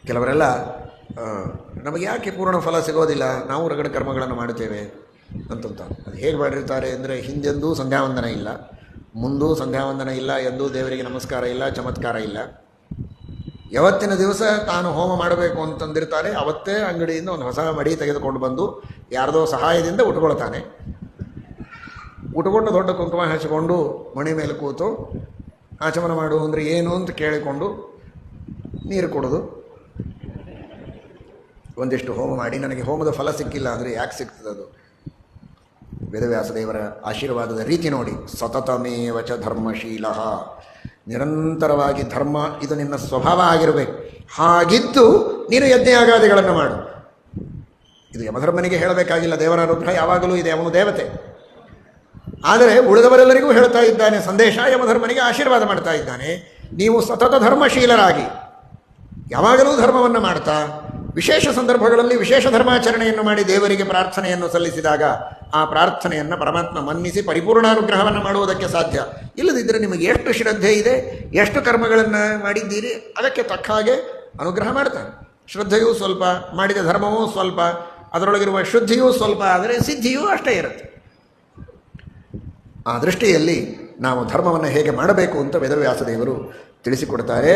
ಕೆಲವರೆಲ್ಲ ನಮಗೆ ಯಾಕೆ ಪೂರ್ಣ ಫಲ ಸಿಗೋದಿಲ್ಲ, ನಾವು ರಗಡ ಕರ್ಮಗಳನ್ನು ಮಾಡುತ್ತೇವೆ ಅಂತಂತ. ಅದು ಹೇಗೆ ಮಾಡಿರ್ತಾರೆ ಅಂದರೆ, ಹಿಂದೆಂದೂ ಸಂಧ್ಯಾವಂದನ ಇಲ್ಲ, ಮುಂದೂ ಸಂಧ್ಯಾವಂದನ ಇಲ್ಲ, ಎಂದೂ ದೇವರಿಗೆ ನಮಸ್ಕಾರ ಇಲ್ಲ, ಚಮತ್ಕಾರ ಇಲ್ಲ. ಯಾವತ್ತಿನ ದಿವಸ ತಾನು ಹೋಮ ಮಾಡಬೇಕು ಅಂತಂದಿರ್ತಾರೆ, ಅವತ್ತೇ ಅಂಗಡಿಯಿಂದ ಒಂದು ಹೊಸ ಮಡಿ ತೆಗೆದುಕೊಂಡು ಬಂದು ಯಾರದೋ ಸಹಾಯದಿಂದ ಉಟ್ಕೊಳ್ತಾನೆ. ಉಟ್ಕೊಂಡು ದೊಡ್ಡ ಕುಂಕುಮ ಹಚ್ಚಿಕೊಂಡು ಮಣಿ ಮೇಲೆ ಕೂತು ಆಚಮನ ಮಾಡು ಅಂದರೆ ಏನು ಅಂತ ಕೇಳಿಕೊಂಡು ನೀರು ಕೊಡೋದು. ಒಂದಿಷ್ಟು ಹೋಮ ಮಾಡಿ ನನಗೆ ಹೋಮದ ಫಲ ಸಿಕ್ಕಿಲ್ಲ ಅಂದರೆ ಯಾಕೆ ಸಿಗ್ತದೆ? ಅದು ವೇದವ್ಯಾಸ ದೇವರ ಆಶೀರ್ವಾದದ ರೀತಿ ನೋಡಿ. ಸತತಮೇವ ಚ ಧರ್ಮಶೀಲ, ನಿರಂತರವಾಗಿ ಧರ್ಮ ಇದು ನಿನ್ನ ಸ್ವಭಾವ ಆಗಿರಬೇಕು. ಹಾಗಿದ್ದು ನೀನು ಯಜ್ಞಯಾಗಾದಿಗಳನ್ನು ಮಾಡು. ಇದು ಯಮಧರ್ಮನಿಗೆ ಹೇಳಬೇಕಾಗಿಲ್ಲ, ದೇವರ ಅನುಗ್ರಹ ಯಾವಾಗಲೂ ಇದೆ, ಅವನು ದೇವತೆ. ಆದರೆ ಉಳಿದವರೆಲ್ಲರಿಗೂ ಹೇಳ್ತಾ ಇದ್ದಾನೆ ಸಂದೇಶ, ಯಮಧರ್ಮನಿಗೆ ಆಶೀರ್ವಾದ ಮಾಡ್ತಾ ಇದ್ದಾನೆ. ನೀವು ಸತತ ಧರ್ಮಶೀಲರಾಗಿ ಯಾವಾಗಲೂ ಧರ್ಮವನ್ನು ಮಾಡ್ತಾ, ವಿಶೇಷ ಸಂದರ್ಭಗಳಲ್ಲಿ ವಿಶೇಷ ಧರ್ಮಾಚರಣೆಯನ್ನು ಮಾಡಿ ದೇವರಿಗೆ ಪ್ರಾರ್ಥನೆಯನ್ನು ಸಲ್ಲಿಸಿದಾಗ ಆ ಪ್ರಾರ್ಥನೆಯನ್ನು ಪರಮಾತ್ಮ ಮನ್ನಿಸಿ ಪರಿಪೂರ್ಣಾನುಗ್ರಹವನ್ನು ಮಾಡುವುದಕ್ಕೆ ಸಾಧ್ಯ. ಇಲ್ಲದಿದ್ದರೆ ನಿಮಗೆ ಎಷ್ಟು ಶ್ರದ್ಧೆ ಇದೆ, ಎಷ್ಟು ಕರ್ಮಗಳನ್ನು ಮಾಡಿದ್ದೀರಿ, ಅದಕ್ಕೆ ತಕ್ಕ ಹಾಗೆ ಅನುಗ್ರಹ ಮಾಡ್ತಾನೆ. ಶ್ರದ್ಧೆಯೂ ಸ್ವಲ್ಪ, ಮಾಡಿದ ಧರ್ಮವೂ ಸ್ವಲ್ಪ, ಅದರೊಳಗಿರುವ ಶುದ್ಧಿಯೂ ಸ್ವಲ್ಪ, ಆದರೆ ಸಿದ್ಧಿಯೂ ಅಷ್ಟೇ ಇರುತ್ತೆ. ಆ ದೃಷ್ಟಿಯಲ್ಲಿ ನಾವು ಧರ್ಮವನ್ನು ಹೇಗೆ ಮಾಡಬೇಕು ಅಂತ ವೇದವ್ಯಾಸ ದೇವರು ತಿಳಿಸಿಕೊಡ್ತಾರೆ.